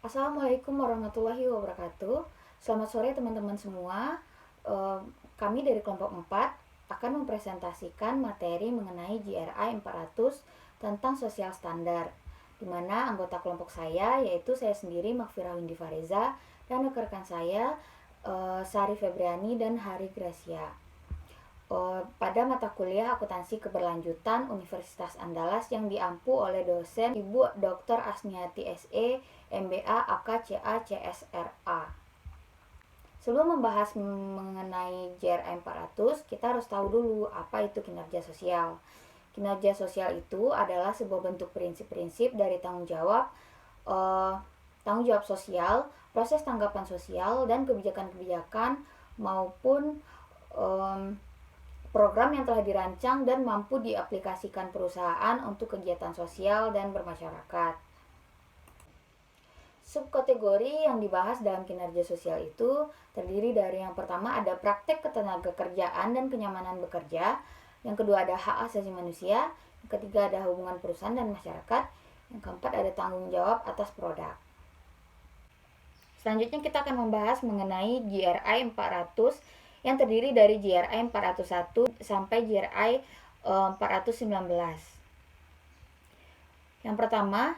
Assalamualaikum warahmatullahi wabarakatuh. Selamat sore teman-teman semua. Kami dari kelompok 4 akan mempresentasikan materi mengenai GRI 400 tentang sosial standar, di mana anggota kelompok saya yaitu saya sendiri Makfirah Windy Fareza dan rekan-rekan saya Sari Febriani dan Hari Gracia. Pada mata kuliah akuntansi keberlanjutan Universitas Andalas yang diampu oleh dosen Ibu Dr. Asniati SE, MBA, AK, CA, CSRA. Sebelum membahas mengenai GRI 400, kita harus tahu dulu apa itu kinerja sosial. Kinerja sosial itu adalah sebuah bentuk prinsip-prinsip dari tanggung jawab sosial, proses tanggapan sosial, dan kebijakan-kebijakan maupun program yang telah dirancang dan mampu diaplikasikan perusahaan untuk kegiatan sosial dan bermasyarakat. Subkategori yang dibahas dalam kinerja sosial itu terdiri dari yang pertama ada praktek ketenagakerjaan dan kenyamanan bekerja, yang kedua ada hak asasi manusia, yang ketiga ada hubungan perusahaan dan masyarakat, yang keempat ada tanggung jawab atas produk. Selanjutnya kita akan membahas mengenai GRI 400 yang terdiri dari GRI 401 sampai GRI 419. Yang pertama,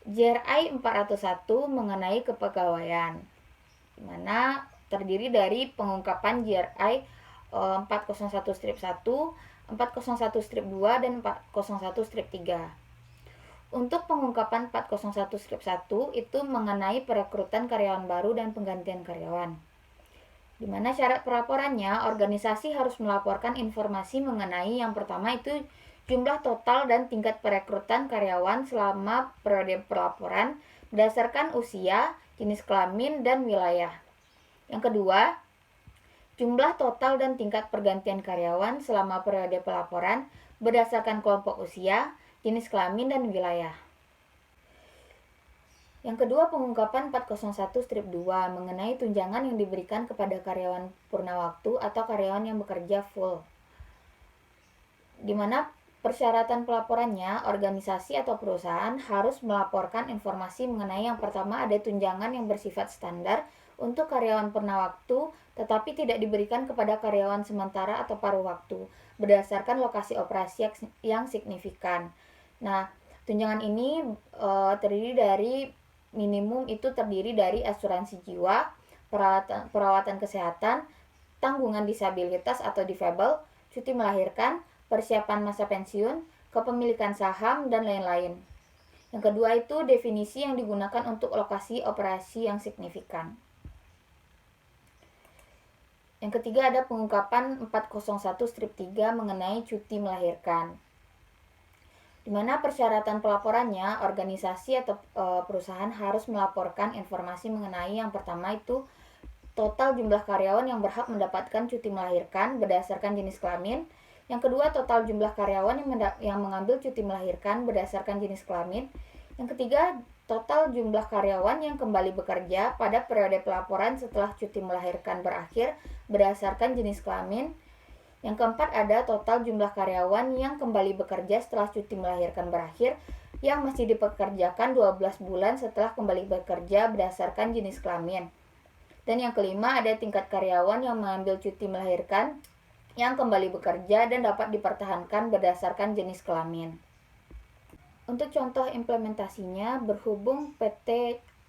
GRI 401 mengenai kepegawaian, di mana terdiri dari pengungkapan GRI 401-1, 401-2, dan 401-3. Untuk pengungkapan 401-1 itu mengenai perekrutan karyawan baru dan penggantian karyawan, di mana syarat pelaporannya organisasi harus melaporkan informasi mengenai yang pertama itu jumlah total dan tingkat perekrutan karyawan selama periode pelaporan berdasarkan usia, jenis kelamin, dan wilayah. Yang kedua, jumlah total dan tingkat pergantian karyawan selama periode pelaporan berdasarkan kelompok usia, jenis kelamin, dan wilayah. Yang kedua, pengungkapan 401-2 mengenai tunjangan yang diberikan kepada karyawan purna waktu atau karyawan yang bekerja full, di mana persyaratan pelaporannya, organisasi atau perusahaan harus melaporkan informasi mengenai yang pertama ada tunjangan yang bersifat standar untuk karyawan purna waktu tetapi tidak diberikan kepada karyawan sementara atau paruh waktu berdasarkan lokasi operasi yang signifikan. Nah, tunjangan ini terdiri dari minimum itu terdiri dari asuransi jiwa, perawatan kesehatan, tanggungan disabilitas atau difabel, cuti melahirkan, persiapan masa pensiun, kepemilikan saham, dan lain-lain. Yang kedua itu definisi yang digunakan untuk lokasi operasi yang signifikan. Yang ketiga ada pengungkapan 401-3 mengenai cuti melahirkan, di mana persyaratan pelaporannya organisasi atau perusahaan harus melaporkan informasi mengenai yang pertama itu total jumlah karyawan yang berhak mendapatkan cuti melahirkan berdasarkan jenis kelamin. Yang kedua, total jumlah karyawan yang mengambil cuti melahirkan berdasarkan jenis kelamin. Yang ketiga, total jumlah karyawan yang kembali bekerja pada periode pelaporan setelah cuti melahirkan berakhir berdasarkan jenis kelamin. Yang keempat, ada total jumlah karyawan yang kembali bekerja setelah cuti melahirkan berakhir yang masih dipekerjakan 12 bulan setelah kembali bekerja berdasarkan jenis kelamin. Dan yang kelima, ada tingkat karyawan yang mengambil cuti melahirkan yang kembali bekerja dan dapat dipertahankan berdasarkan jenis kelamin. Untuk contoh implementasinya, berhubung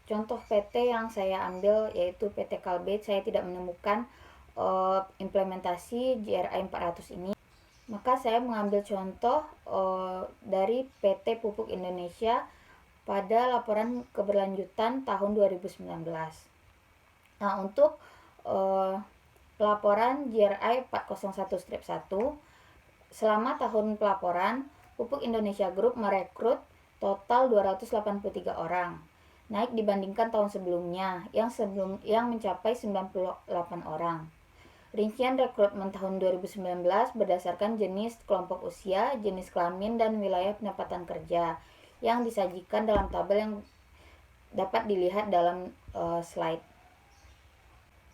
contoh PT yang saya ambil yaitu PT Kalbeit, saya tidak menemukan implementasi GRI 400 ini. Maka saya mengambil contoh dari PT Pupuk Indonesia pada laporan keberlanjutan tahun 2019. Nah, untuk pelaporan GRI 401-1, selama tahun pelaporan, Pupuk Indonesia Group merekrut total 283 orang, naik dibandingkan tahun sebelumnya yang mencapai 98 orang. Rincian rekrutmen tahun 2019 berdasarkan jenis kelompok usia, jenis kelamin, dan wilayah pendapatan kerja yang disajikan dalam tabel yang dapat dilihat dalam slide.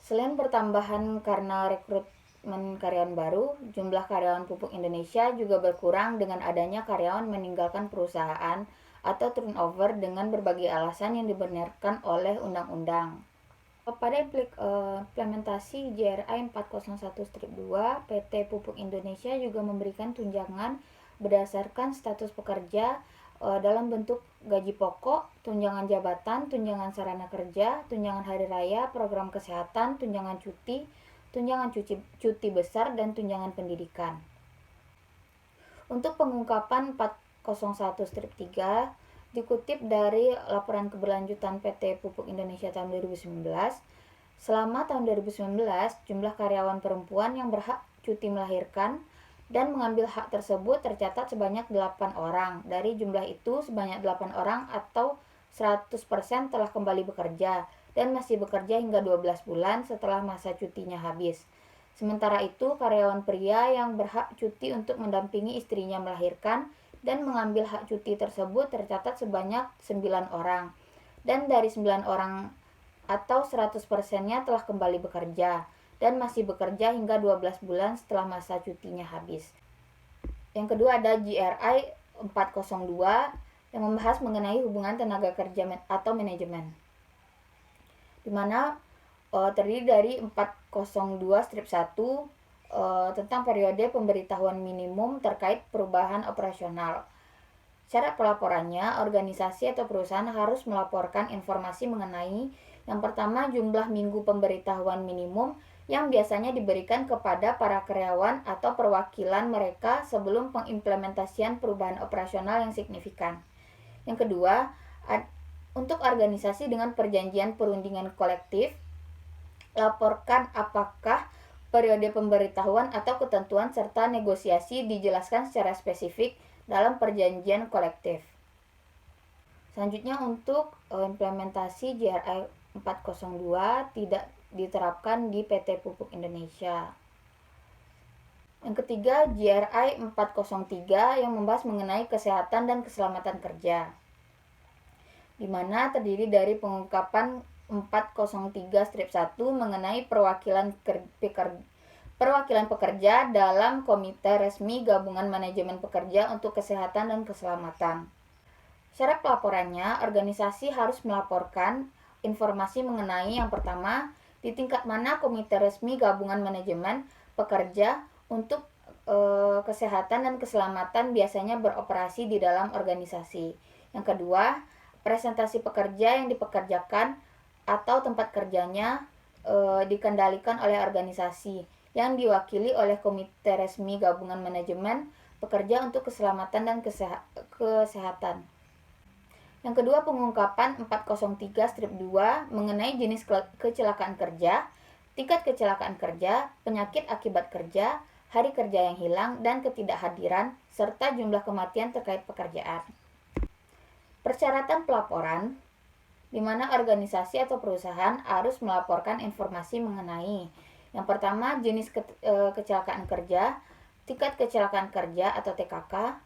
Selain pertambahan karena rekrutmen karyawan baru, jumlah karyawan Pupuk Indonesia juga berkurang dengan adanya karyawan meninggalkan perusahaan atau turnover dengan berbagai alasan yang dibenarkan oleh undang-undang. Pada implementasi JRI 401-2, PT Pupuk Indonesia juga memberikan tunjangan berdasarkan status pekerja dalam bentuk gaji pokok, tunjangan jabatan, tunjangan sarana kerja, tunjangan hari raya, program kesehatan, tunjangan cuti besar, dan tunjangan pendidikan. Untuk pengungkapan 401-3 dikutip dari laporan keberlanjutan PT Pupuk Indonesia tahun 2019, selama tahun 2019 jumlah karyawan perempuan yang berhak cuti melahirkan dan mengambil hak tersebut tercatat sebanyak 8 orang. Dari jumlah itu sebanyak 8 orang atau 100% telah kembali bekerja dan masih bekerja hingga 12 bulan setelah masa cutinya habis. Sementara itu, karyawan pria yang berhak cuti untuk mendampingi istrinya melahirkan dan mengambil hak cuti tersebut tercatat sebanyak 9 orang. Dan dari 9 orang atau 100%-nya telah kembali bekerja dan masih bekerja hingga 12 bulan setelah masa cutinya habis. Yang kedua ada GRI 402 yang membahas mengenai hubungan tenaga kerja atau manajemen, di mana terdiri dari 402-1 tentang periode pemberitahuan minimum terkait perubahan operasional. Syarat pelaporannya, organisasi atau perusahaan harus melaporkan informasi mengenai yang pertama, jumlah minggu pemberitahuan minimum yang biasanya diberikan kepada para karyawan atau perwakilan mereka sebelum pengimplementasian perubahan operasional yang signifikan. Yang kedua, untuk organisasi dengan perjanjian perundingan kolektif, laporkan apakah periode pemberitahuan atau ketentuan serta negosiasi dijelaskan secara spesifik dalam perjanjian kolektif. Selanjutnya, untuk implementasi JRI 402 tidak diterapkan di PT Pupuk Indonesia. Yang ketiga, JRI 403 yang membahas mengenai kesehatan dan keselamatan kerja, di mana terdiri dari pengungkapan 403-1 mengenai perwakilan pekerja dalam Komite Resmi Gabungan Manajemen Pekerja untuk Kesehatan dan Keselamatan. Syarat pelaporannya, organisasi harus melaporkan informasi mengenai yang pertama, di tingkat mana Komite Resmi Gabungan Manajemen Pekerja untuk Kesehatan dan Keselamatan biasanya beroperasi di dalam organisasi. Yang kedua, presentasi pekerja yang dipekerjakan atau tempat kerjanya dikendalikan oleh organisasi yang diwakili oleh Komite Resmi Gabungan Manajemen Pekerja untuk Keselamatan dan Kesehatan. Yang kedua, pengungkapan 403-2 mengenai jenis kecelakaan kerja, tingkat kecelakaan kerja, penyakit akibat kerja, hari kerja yang hilang, dan ketidakhadiran, serta jumlah kematian terkait pekerjaan. Persyaratan pelaporan, di mana organisasi atau perusahaan harus melaporkan informasi mengenai yang pertama, jenis kecelakaan kerja, tingkat kecelakaan kerja atau TKK,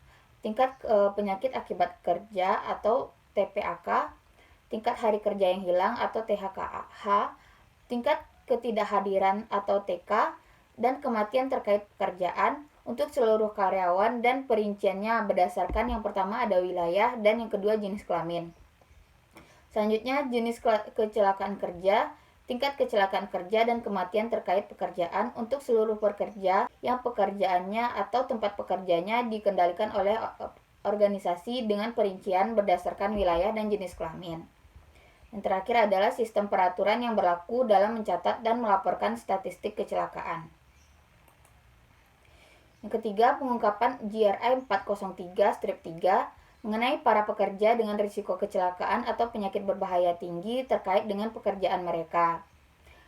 tingkat penyakit akibat kerja atau TPAK, tingkat hari kerja yang hilang atau THKH, tingkat ketidakhadiran atau TK, dan kematian terkait pekerjaan untuk seluruh karyawan dan perinciannya berdasarkan yang pertama ada wilayah dan yang kedua jenis kelamin. Selanjutnya, jenis kecelakaan kerja, tingkat kecelakaan kerja dan kematian terkait pekerjaan untuk seluruh pekerja yang pekerjaannya atau tempat pekerjanya dikendalikan oleh organisasi dengan perincian berdasarkan wilayah dan jenis kelamin. Yang terakhir adalah sistem peraturan yang berlaku dalam mencatat dan melaporkan statistik kecelakaan. Yang ketiga, pengungkapan GRI 403-3 mengenai para pekerja dengan risiko kecelakaan atau penyakit berbahaya tinggi terkait dengan pekerjaan mereka,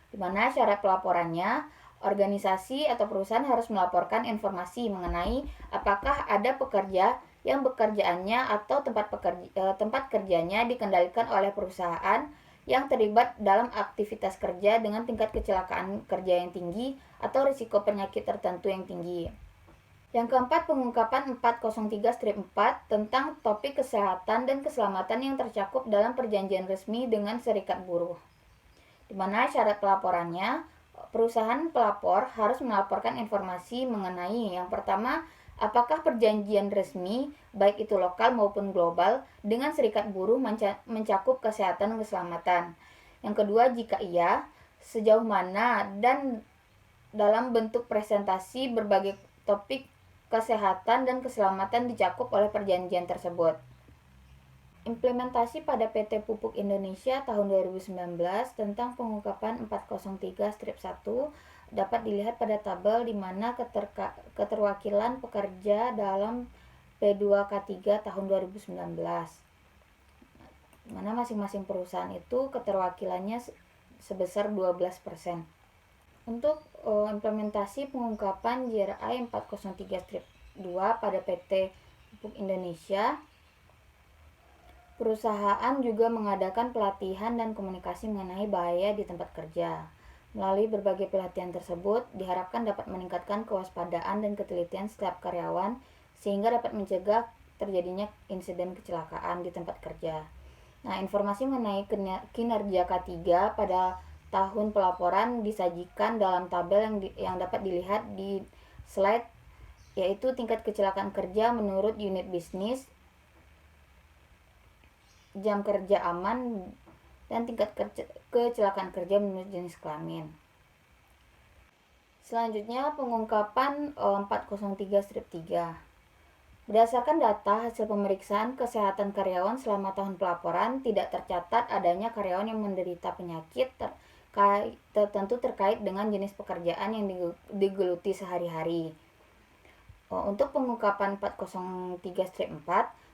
di mana syarat pelaporannya, organisasi atau perusahaan harus melaporkan informasi mengenai apakah ada pekerja yang pekerjaannya atau tempat kerjanya dikendalikan oleh perusahaan yang terlibat dalam aktivitas kerja dengan tingkat kecelakaan kerja yang tinggi atau risiko penyakit tertentu yang tinggi. Yang keempat, pengungkapan 403-4 tentang topik kesehatan dan keselamatan yang tercakup dalam perjanjian resmi dengan serikat buruh, di mana syarat pelaporannya, perusahaan pelapor harus melaporkan informasi mengenai yang pertama, Apakah perjanjian resmi, baik itu lokal maupun global, dengan serikat buruh mencakup kesehatan dan keselamatan? Yang kedua, jika iya, sejauh mana dan dalam bentuk presentasi berbagai topik kesehatan dan keselamatan dicakup oleh perjanjian tersebut. Implementasi pada PT Pupuk Indonesia tahun 2019 tentang pengungkapan 403-1 dapat dilihat pada tabel di mana keterwakilan pekerja dalam P2K3 tahun 2019. Mana masing-masing perusahaan itu keterwakilannya sebesar 12%. Untuk implementasi pengungkapan JRI 403-2 pada PT Pupuk Indonesia, perusahaan juga mengadakan pelatihan dan komunikasi mengenai bahaya di tempat kerja. Melalui berbagai pelatihan tersebut, diharapkan dapat meningkatkan kewaspadaan dan ketelitian setiap karyawan sehingga dapat mencegah terjadinya insiden kecelakaan di tempat kerja. Nah, informasi mengenai kinerja K3 pada tahun pelaporan disajikan dalam tabel yang dapat dilihat di slide, yaitu tingkat kecelakaan kerja menurut unit bisnis, jam kerja aman, dan tingkat kecelakaan kerja menurut jenis kelamin. Selanjutnya, pengungkapan 403-3. Berdasarkan data hasil pemeriksaan kesehatan karyawan selama tahun pelaporan, tidak tercatat adanya karyawan yang menderita penyakit tertentu terkait dengan jenis pekerjaan yang digeluti sehari-hari. Untuk pengungkapan 403-4,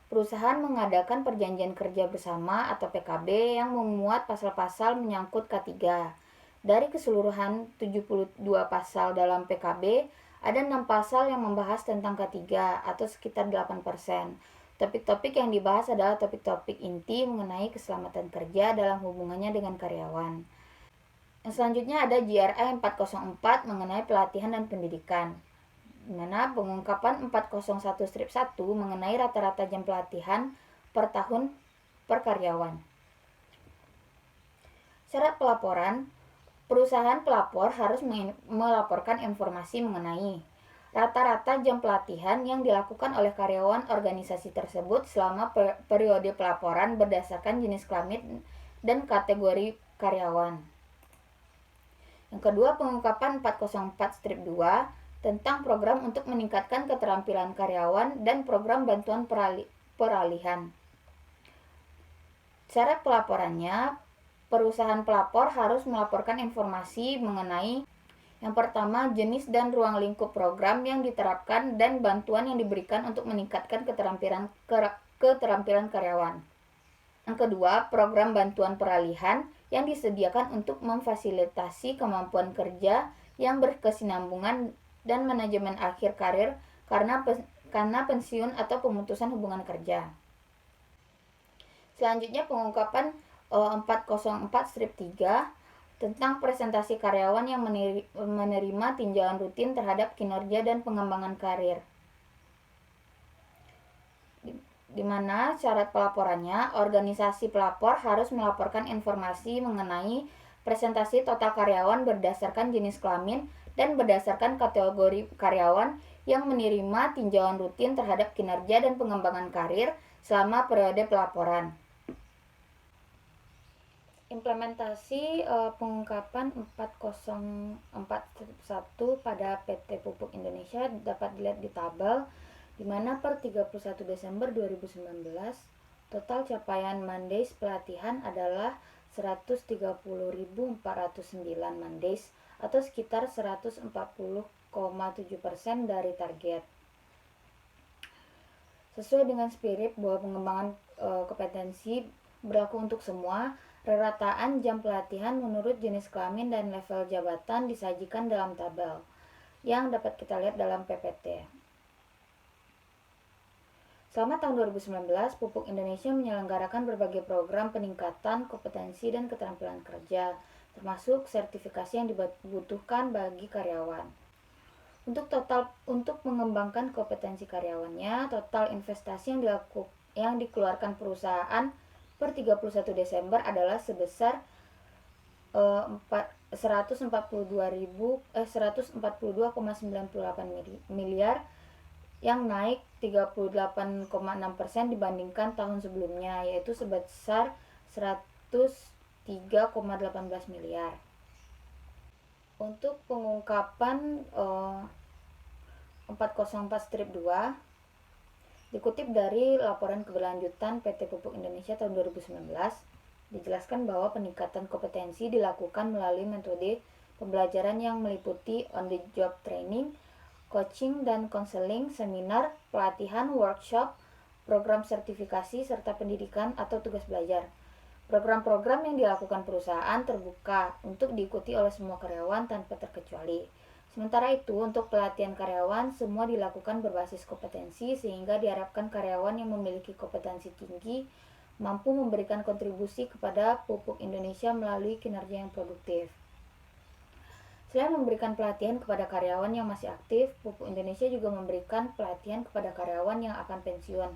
perusahaan mengadakan perjanjian kerja bersama atau PKB yang memuat pasal-pasal menyangkut K3. Dari keseluruhan 72 pasal dalam PKB, ada 6 pasal yang membahas tentang K3 atau sekitar 8%. Topik-topik yang dibahas adalah topik-topik inti mengenai keselamatan kerja dalam hubungannya dengan karyawan. Yang selanjutnya ada JRI 404 mengenai pelatihan dan pendidikan, di mana pengungkapan 401-1 mengenai rata-rata jam pelatihan per tahun per karyawan. Syarat pelaporan, perusahaan pelapor harus melaporkan informasi mengenai rata-rata jam pelatihan yang dilakukan oleh karyawan organisasi tersebut selama periode pelaporan berdasarkan jenis kelamin dan kategori karyawan. Yang kedua, pengungkapan 404-2 tentang program untuk meningkatkan keterampilan karyawan dan program bantuan peralihan. Syarat pelaporannya, perusahaan pelapor harus melaporkan informasi mengenai yang pertama, jenis dan ruang lingkup program yang diterapkan dan bantuan yang diberikan untuk meningkatkan keterampilan karyawan. Yang kedua, program bantuan peralihan yang disediakan untuk memfasilitasi kemampuan kerja yang berkesinambungan dan manajemen akhir karir karena pensiun atau pemutusan hubungan kerja. Selanjutnya, pengungkapan 404-3 tentang presentasi karyawan yang menerima tinjauan rutin terhadap kinerja dan pengembangan karir, di mana syarat pelaporannya, organisasi pelapor harus melaporkan informasi mengenai presentasi total karyawan berdasarkan jenis kelamin dan berdasarkan kategori karyawan yang menerima tinjauan rutin terhadap kinerja dan pengembangan karir selama periode pelaporan. Implementasi pengungkapan 404-1 pada PT Pupuk Indonesia dapat dilihat di tabel, di mana per 31 Desember 2019 total capaian mandays pelatihan adalah 130.409 mandays atau sekitar 140,7% dari target. Sesuai dengan spirit bahwa pengembangan kompetensi berlaku untuk semua, rerataan jam pelatihan menurut jenis kelamin dan level jabatan disajikan dalam tabel yang dapat kita lihat dalam PPT. Selama tahun 2019, Pupuk Indonesia menyelenggarakan berbagai program peningkatan kompetensi dan keterampilan kerja, termasuk sertifikasi yang dibutuhkan bagi karyawan. Untuk mengembangkan kompetensi karyawannya, total investasi yang dikeluarkan perusahaan per 31 Desember adalah sebesar 142,98 miliar yang naik 38,6% dibandingkan tahun sebelumnya, yaitu sebesar 103,18 miliar. Untuk pengungkapan 404-2 dikutip dari laporan keberlanjutan PT Pupuk Indonesia tahun 2019, dijelaskan bahwa peningkatan kompetensi dilakukan melalui metode pembelajaran yang meliputi on-the-job training, coaching dan konseling, seminar, pelatihan, workshop, program sertifikasi, serta pendidikan atau tugas belajar. Program-program yang dilakukan perusahaan terbuka untuk diikuti oleh semua karyawan tanpa terkecuali. Sementara itu, untuk pelatihan karyawan, semua dilakukan berbasis kompetensi sehingga diharapkan karyawan yang memiliki kompetensi tinggi mampu memberikan kontribusi kepada Pupuk Indonesia melalui kinerja yang produktif. Selain memberikan pelatihan kepada karyawan yang masih aktif, Pupuk Indonesia juga memberikan pelatihan kepada karyawan yang akan pensiun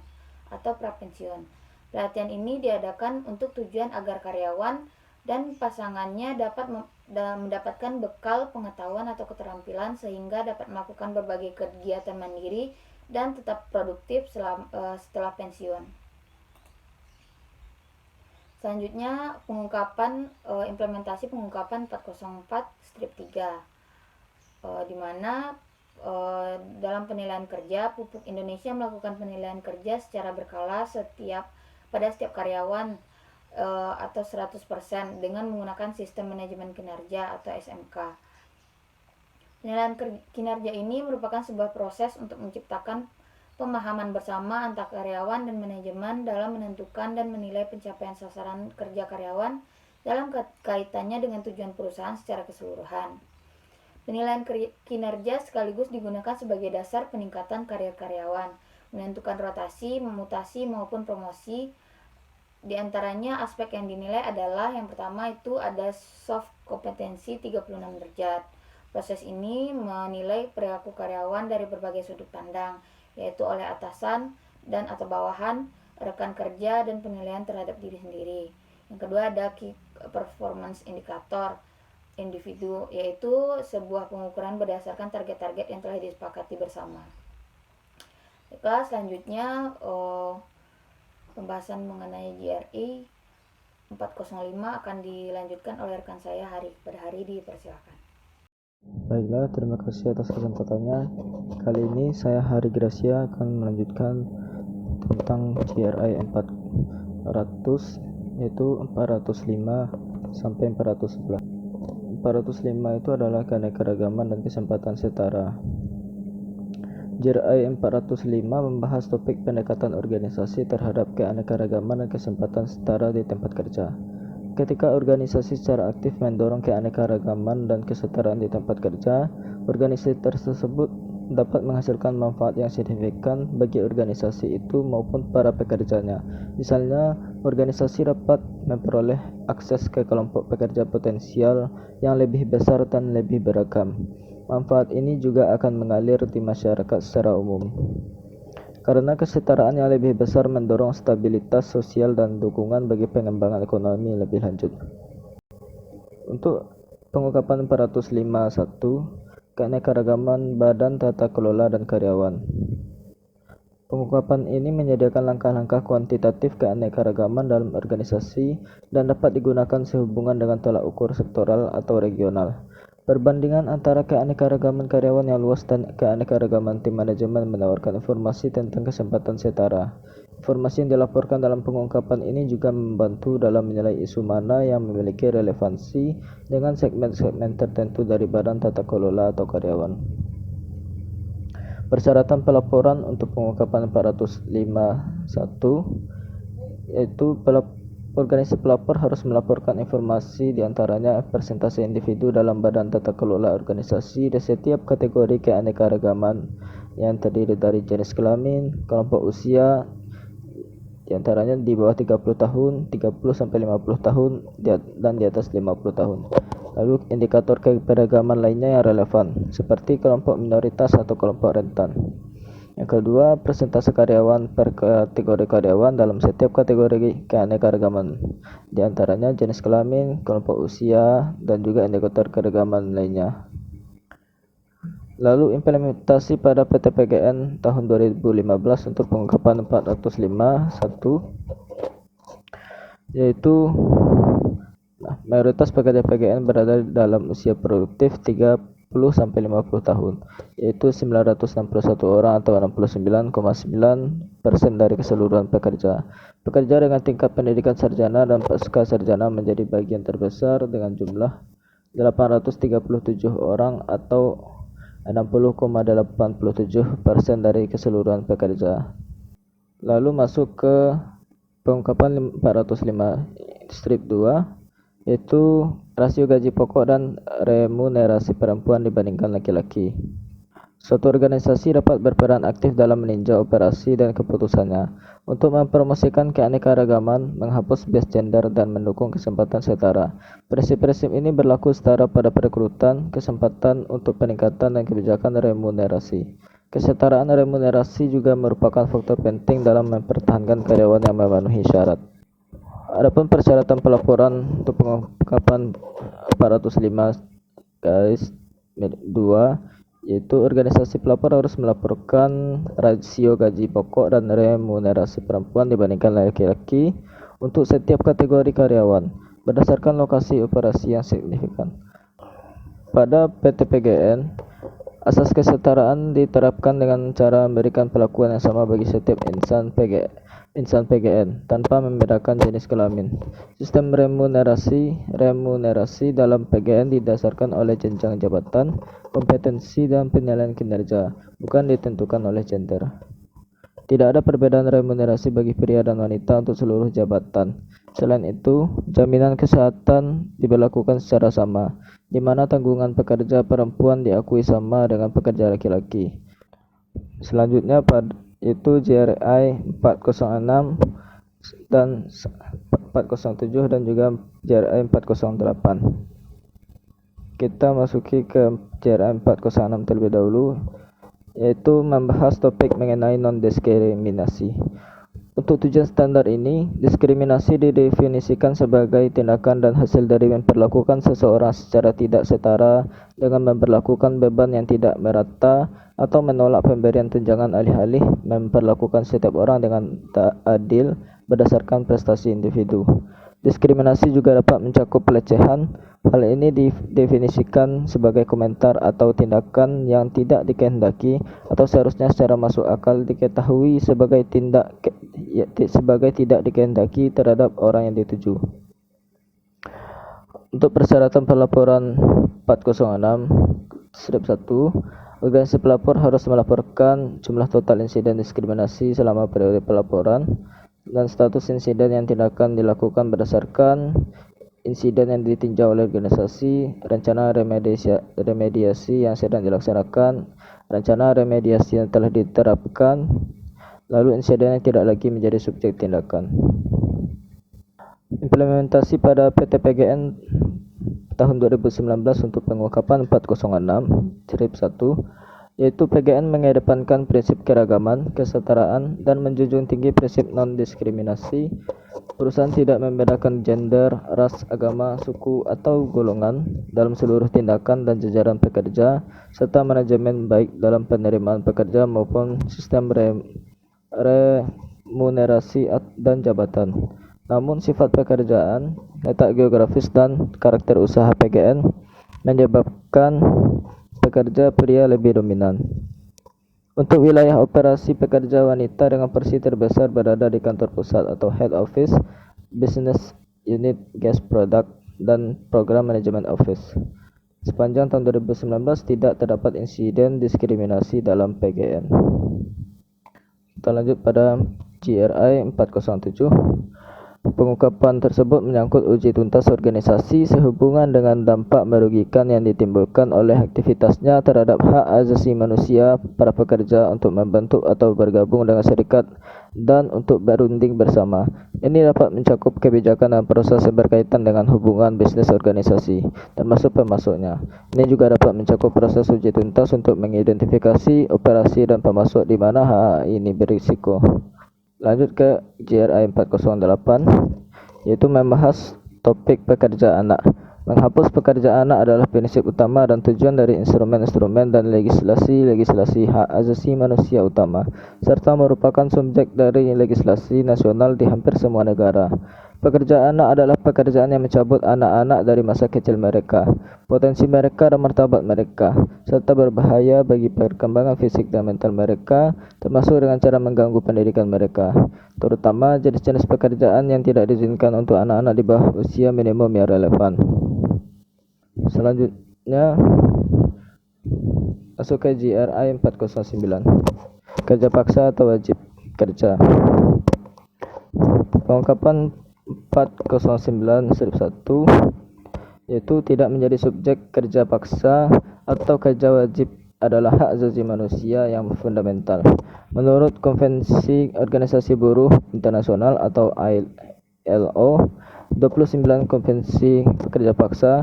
atau prapensiun. Pelatihan ini diadakan untuk tujuan agar karyawan dan pasangannya dapat mendapatkan bekal pengetahuan atau keterampilan sehingga dapat melakukan berbagai kegiatan mandiri dan tetap produktif setelah pensiun. Selanjutnya, implementasi pengungkapan 404-3, di mana dalam penilaian kerja, Pupuk Indonesia melakukan penilaian kerja secara berkala pada setiap karyawan atau 100% dengan menggunakan sistem manajemen kinerja atau SMK. Penilaian kinerja ini merupakan sebuah proses untuk menciptakan pemahaman bersama antara karyawan dan manajemen dalam menentukan dan menilai pencapaian sasaran kerja karyawan dalam kaitannya dengan tujuan perusahaan secara keseluruhan. Penilaian kinerja sekaligus digunakan sebagai dasar peningkatan karir karyawan, menentukan rotasi, mutasi maupun promosi. Di antaranya aspek yang dinilai adalah yang pertama itu ada soft kompetensi 36 derajat. Proses ini menilai perilaku karyawan dari berbagai sudut pandang, yaitu oleh atasan dan atau bawahan, rekan kerja, dan penilaian terhadap diri sendiri. Yang kedua ada key performance indicator individu, yaitu sebuah pengukuran berdasarkan target-target yang telah disepakati bersama. Baiklah, selanjutnya pembahasan mengenai GRI 405 akan dilanjutkan oleh rekan saya pada hari dipersilakan. Baiklah, terima kasih atas kesempatannya. Kali ini saya Hari Gracia akan melanjutkan tentang GRI 400, yaitu 405 sampai 411. 405 itu adalah keanekaragaman dan kesempatan setara. GRI 405 membahas topik pendekatan organisasi terhadap keanekaragaman dan kesempatan setara di tempat kerja. Ketika organisasi secara aktif mendorong keanekaragaman dan kesetaraan di tempat kerja, organisasi tersebut dapat menghasilkan manfaat yang signifikan bagi organisasi itu maupun para pekerjanya. Misalnya, organisasi dapat memperoleh akses ke kelompok pekerja potensial yang lebih besar dan lebih beragam. Manfaat ini juga akan mengalir di masyarakat secara umum. Karena kesetaraan yang lebih besar mendorong stabilitas sosial dan dukungan bagi pengembangan ekonomi lebih lanjut. Untuk pengungkapan 451, keanekaragaman badan tata kelola dan karyawan. Pengungkapan ini menyediakan langkah-langkah kuantitatif keanekaragaman dalam organisasi dan dapat digunakan sehubungan dengan tolak ukur sektoral atau regional. Perbandingan antara keanekaragaman karyawan yang luas dan keanekaragaman tim manajemen menawarkan informasi tentang kesempatan setara. Informasi yang dilaporkan dalam pengungkapan ini juga membantu dalam menilai isu mana yang memiliki relevansi dengan segmen-segmen tertentu dari badan tata kelola atau karyawan. Persyaratan pelaporan untuk pengungkapan 451 yaitu organisasi pelapor harus melaporkan informasi diantaranya persentase individu dalam badan tata kelola organisasi di setiap kategori keanekaragaman yang terdiri dari jenis kelamin, kelompok usia, diantaranya di bawah 30 tahun, 30-50 tahun, dan di atas 50 tahun. Lalu indikator keberagaman lainnya yang relevan, seperti kelompok minoritas atau kelompok rentan. Yang kedua, persentase karyawan per kategori karyawan dalam setiap kategori keanekaragaman, di antaranya jenis kelamin, kelompok usia, dan juga indikator keragaman lainnya. Lalu implementasi pada PTPGN tahun 2015 untuk pengungkapan 405.1, yaitu mayoritas pekerja PGN berada dalam usia produktif 30-50 tahun, yaitu 961 orang atau 69,9% dari keseluruhan pekerja. Pekerja dengan tingkat pendidikan sarjana dan pasca sarjana menjadi bagian terbesar dengan jumlah 837 orang atau 60,87% dari keseluruhan pekerja. Lalu masuk ke pengungkapan 405 strip 2, yaitu rasio gaji pokok dan remunerasi perempuan dibandingkan laki-laki. Suatu organisasi dapat berperan aktif dalam meninjau operasi dan keputusannya untuk mempromosikan keanekaragaman, menghapus bias gender, dan mendukung kesempatan setara. Prinsip-prinsip ini berlaku setara pada perekrutan, kesempatan untuk peningkatan, dan kebijakan remunerasi. Kesetaraan remunerasi juga merupakan faktor penting dalam mempertahankan karyawan yang memenuhi syarat. Adapun persyaratan pelaporan untuk pengungkapan 405-2, yaitu organisasi pelapor harus melaporkan rasio gaji pokok dan remunerasi perempuan dibandingkan laki-laki untuk setiap kategori karyawan berdasarkan lokasi operasi yang signifikan. Pada PTPGN, asas kesetaraan diterapkan dengan cara memberikan perlakuan yang sama bagi setiap insan PGN tanpa membedakan jenis kelamin. Sistem remunerasi dalam PGN didasarkan oleh jenjang jabatan, kompetensi, dan penilaian kinerja, bukan ditentukan oleh gender. Tidak ada perbedaan remunerasi bagi pria dan wanita untuk seluruh jabatan. Selain itu, jaminan kesehatan diberlakukan secara sama, di mana tanggungan pekerja perempuan diakui sama dengan pekerja laki-laki. Selanjutnya itu JRI 406 dan 407 dan juga JRI 408. Kita masuki ke JRI 406 terlebih dahulu, yaitu membahas topik mengenai non-diskriminasi. Untuk tujuan standar ini, diskriminasi didefinisikan sebagai tindakan dan hasil dari memperlakukan seseorang secara tidak setara dengan memperlakukan beban yang tidak merata atau menolak pemberian tunjangan alih-alih memperlakukan setiap orang dengan tak adil berdasarkan prestasi individu. Diskriminasi juga dapat mencakup pelecehan. Hal ini didefinisikan sebagai komentar atau tindakan yang tidak dikehendaki atau seharusnya secara masuk akal diketahui sebagai tidak dikehendaki terhadap orang yang dituju. Untuk persyaratan pelaporan 406 strip 1, organisasi pelapor harus melaporkan jumlah total insiden diskriminasi selama periode pelaporan dan status insiden yang tindakan dilakukan berdasarkan insiden yang ditinjau oleh organisasi, rencana remediasi yang sedang dilaksanakan, rencana remediasi yang telah diterapkan, lalu insiden yang tidak lagi menjadi subjek tindakan. Implementasi pada PTPGN tahun 2019 untuk pengungkapan 406 strip 1, yaitu PGN mengedepankan prinsip keragaman, kesetaraan, dan menjunjung tinggi prinsip non-diskriminasi. Perusahaan tidak membedakan gender, ras, agama, suku, atau golongan dalam seluruh tindakan dan jajaran pekerja, serta manajemen baik dalam penerimaan pekerja maupun sistem remunerasi dan jabatan. Namun sifat pekerjaan, letak geografis, dan karakter usaha PGN menyebabkan pekerja pria lebih dominan. Untuk wilayah operasi, pekerja wanita dengan porsi terbesar berada di kantor pusat atau head office, business unit, gas product, dan program management office. Sepanjang tahun 2019 tidak terdapat insiden diskriminasi dalam PGN. Kita lanjut pada GRI 407. Pengungkapan tersebut menyangkut uji tuntas organisasi sehubungan dengan dampak merugikan yang ditimbulkan oleh aktivitasnya terhadap hak asasi manusia para pekerja untuk membentuk atau bergabung dengan syarikat dan untuk berunding bersama. Ini dapat mencakup kebijakan dan proses yang berkaitan dengan hubungan bisnis organisasi, termasuk pemasoknya. Ini juga dapat mencakup proses uji tuntas untuk mengidentifikasi operasi dan pemasok di mana hak ini berisiko. Lanjut ke GRI 408, yaitu membahas topik pekerja anak. Menghapus pekerja anak adalah prinsip utama dan tujuan dari instrumen-instrumen dan legislasi hak asasi manusia utama, serta merupakan subjek dari legislasi nasional di hampir semua negara. Pekerja anak adalah pekerjaan yang mencabut anak-anak dari masa kecil mereka, potensi mereka dan martabat mereka, serta berbahaya bagi perkembangan fisik dan mental mereka, termasuk dengan cara mengganggu pendidikan mereka, terutama jenis-jenis pekerjaan yang tidak diizinkan untuk anak-anak di bawah usia minimum yang relevan. Selanjutnya masuk ke GRI 409, kerja paksa atau wajib kerja. Pengungkapan 409 strip 1 yaitu tidak menjadi subjek kerja paksa atau kerja wajib adalah hak asasi manusia yang fundamental. Menurut Konvensi Organisasi Buruh Internasional atau ILO 29 Konvensi Pekerja Paksa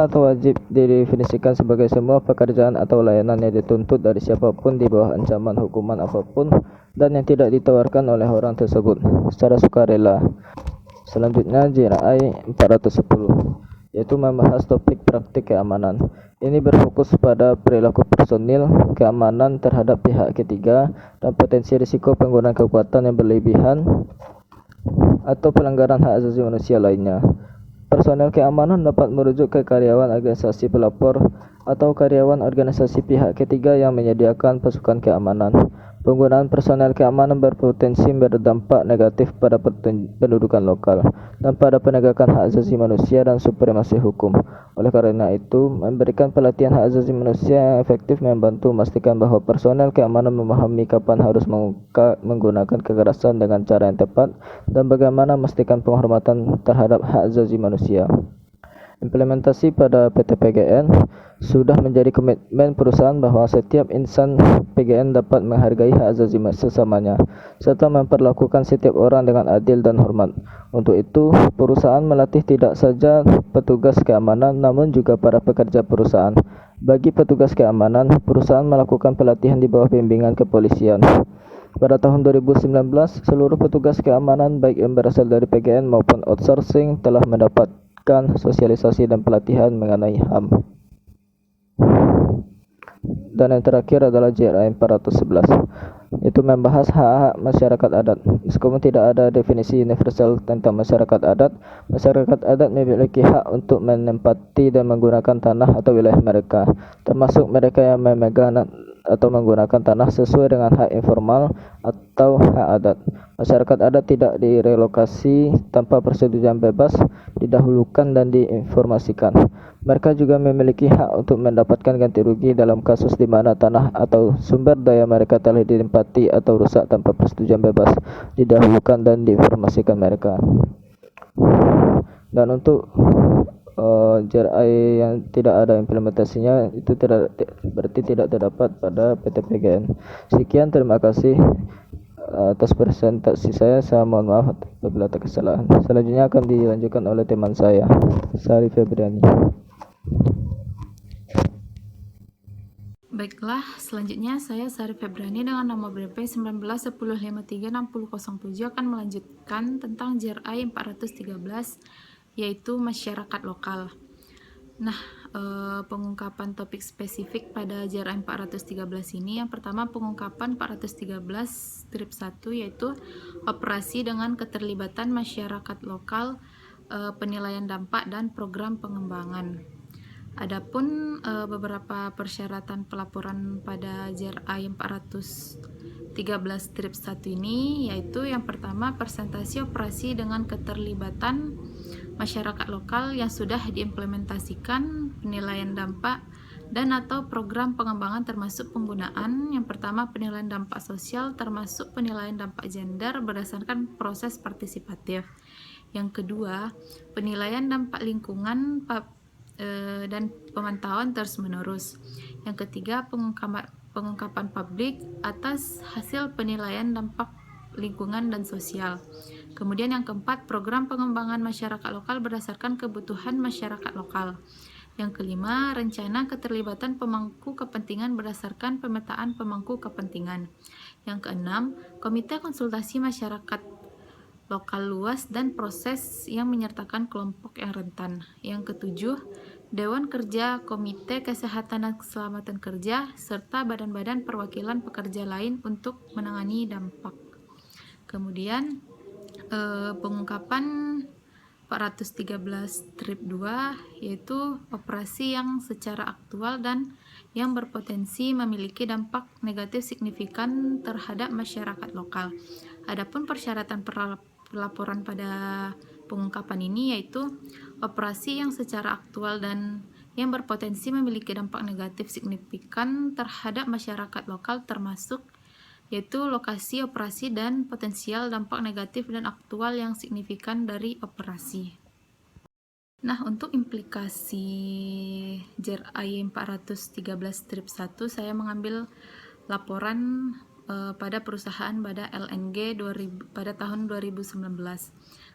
atau wajib didefinisikan sebagai semua pekerjaan atau layanan yang dituntut dari siapapun di bawah ancaman hukuman apapun dan yang tidak ditawarkan oleh orang tersebut secara sukarela. Selanjutnya GRI 410 yaitu membahas topik praktik keamanan. Ini berfokus pada perilaku personil keamanan terhadap pihak ketiga dan potensi risiko penggunaan kekuatan yang berlebihan atau pelanggaran hak asasi manusia lainnya. Personel keamanan dapat merujuk ke karyawan organisasi pelapor atau karyawan organisasi pihak ketiga yang menyediakan pasukan keamanan. Penggunaan personel keamanan berpotensi berdampak negatif pada pendudukan lokal dan pada penegakan hak asasi manusia dan supremasi hukum. Oleh karena itu, memberikan pelatihan hak asasi manusia yang efektif membantu memastikan bahwa personel keamanan memahami kapan harus menggunakan kekerasan dengan cara yang tepat dan bagaimana memastikan penghormatan terhadap hak asasi manusia. Implementasi pada PT PGN sudah menjadi komitmen perusahaan bahwa setiap insan PGN dapat menghargai hak asasi sesamanya serta memperlakukan setiap orang dengan adil dan hormat. Untuk itu, perusahaan melatih tidak saja petugas keamanan namun juga para pekerja perusahaan. Bagi petugas keamanan, perusahaan melakukan pelatihan di bawah bimbingan kepolisian. Pada tahun 2019, seluruh petugas keamanan baik yang berasal dari PGN maupun outsourcing telah mendapatkan sosialisasi dan pelatihan mengenai HAM. Dan yang terakhir adalah GRI 411, itu membahas hak-hak masyarakat adat. Meskipun tidak ada definisi universal tentang masyarakat adat memiliki hak untuk menempati dan menggunakan tanah atau wilayah mereka, termasuk mereka yang memegang atau menggunakan tanah sesuai dengan hak informal atau hak adat. Masyarakat adat tidak direlokasi tanpa persetujuan bebas, didahulukan dan diinformasikan. Mereka juga memiliki hak untuk mendapatkan ganti rugi dalam kasus di mana tanah atau sumber daya mereka telah ditempati atau rusak tanpa persetujuan bebas, didahulukan dan diinformasikan mereka. Dan untuk JRI yang tidak ada implementasinya itu berarti tidak terdapat pada PT PGN. Sekian, terima kasih atas presentasi saya. Saya mohon maaf apabila ada kesalahan. Selanjutnya akan dilanjutkan oleh teman saya, Sari Febriani. Baiklah, selanjutnya saya Sari Febriani dengan nomor BP 1910536007 akan melanjutkan tentang JRI 413 yaitu masyarakat lokal. Nah, pengungkapan topik spesifik pada JRI 413 ini, yang pertama pengungkapan 413 strip 1 yaitu operasi dengan keterlibatan masyarakat lokal, penilaian dampak dan program pengembangan. Adapun beberapa persyaratan pelaporan pada JRI 413 strip 1 ini, yaitu yang pertama presentasi operasi dengan keterlibatan masyarakat lokal yang sudah diimplementasikan, penilaian dampak dan atau program pengembangan termasuk penggunaan yang pertama penilaian dampak sosial termasuk penilaian dampak gender berdasarkan proses partisipatif. Yang kedua, penilaian dampak lingkungan dan pemantauan terus-menerus. Yang ketiga, pengungkapan publik atas hasil penilaian dampak lingkungan dan sosial. Kemudian yang keempat, program pengembangan masyarakat lokal berdasarkan kebutuhan masyarakat lokal. Yang kelima, rencana keterlibatan pemangku kepentingan berdasarkan pemetaan pemangku kepentingan. Yang keenam, komite konsultasi masyarakat lokal luas, dan proses yang menyertakan kelompok yang rentan. Yang ketujuh, Dewan Kerja, Komite Kesehatan dan Keselamatan Kerja, serta badan-badan perwakilan pekerja lain untuk menangani dampak. Kemudian pengungkapan 413 strip 2 yaitu operasi yang secara aktual dan yang berpotensi memiliki dampak negatif signifikan terhadap masyarakat lokal. Adapun persyaratan pelaporan pada pengungkapan ini yaitu operasi yang secara aktual dan yang berpotensi memiliki dampak negatif signifikan terhadap masyarakat lokal, termasuk yaitu lokasi operasi dan potensial dampak negatif dan aktual yang signifikan dari operasi. Nah, untuk implikasi JRI 413 strip 1, saya mengambil laporan pada perusahaan pada LNG pada tahun 2019.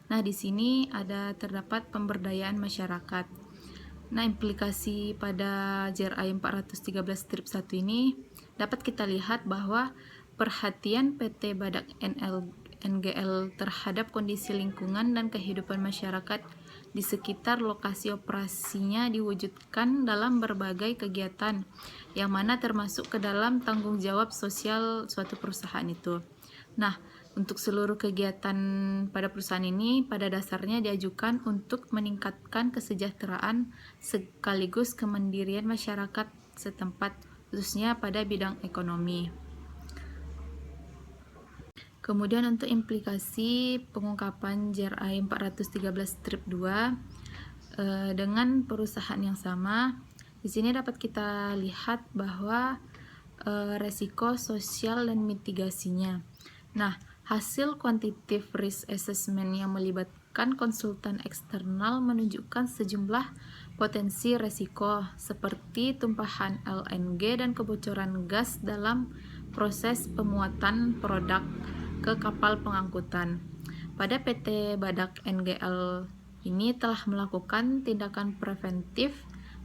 Nah, di sini terdapat pemberdayaan masyarakat. Nah, implikasi pada JRI 413 strip 1 ini dapat kita lihat bahwa perhatian PT Badak NGL terhadap kondisi lingkungan dan kehidupan masyarakat di sekitar lokasi operasinya diwujudkan dalam berbagai kegiatan, yang mana termasuk ke dalam tanggung jawab sosial suatu perusahaan itu. Nah, untuk seluruh kegiatan pada perusahaan ini pada dasarnya diajukan untuk meningkatkan kesejahteraan sekaligus kemandirian masyarakat setempat, khususnya pada bidang ekonomi. Kemudian untuk implikasi pengungkapan JRI 413 strip 2 dengan perusahaan yang sama, di sini dapat kita lihat bahwa resiko sosial dan mitigasinya. Nah, hasil quantitative risk assessment yang melibatkan konsultan eksternal menunjukkan sejumlah potensi resiko seperti tumpahan LNG dan kebocoran gas dalam proses pemuatan produk ke kapal pengangkutan. Pada PT Badak NGL ini telah melakukan tindakan preventif